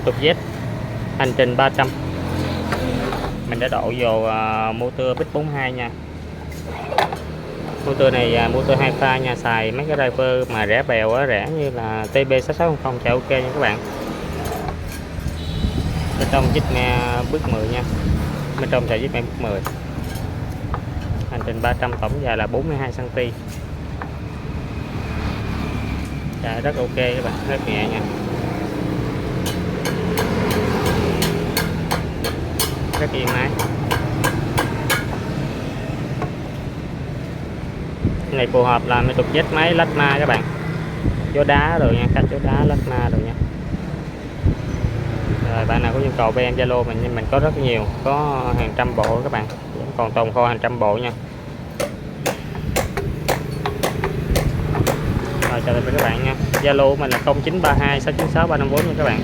trục Z hành trình 300. Mình đã đổ vô motor bích 42 nha. Motor này motor 2 pha nha, xài mấy cái driver mà rẻ bèo á, rẻ như là TB6600 chạy ok nha các bạn. Bên trong chích me bước 10 nha. Bên trong xài chích me bước 10. Hành trình 300, tổng dài là 42 cm. Chạy rất ok các bạn, rất nhẹ nha. Rất êm ái. Này phù hợp làm với trục Z máy lách ma các bạn, gió đá rồi nha, cách gió đá lách ma rồi nha. Rồi bạn nào có nhu cầu với em Zalo mình có rất nhiều, có hàng trăm bộ các bạn, còn tồn kho hàng trăm bộ nha. Rồi chào tạm biệt các bạn nha. Zalo của mình là 0932 696 354 nha các bạn.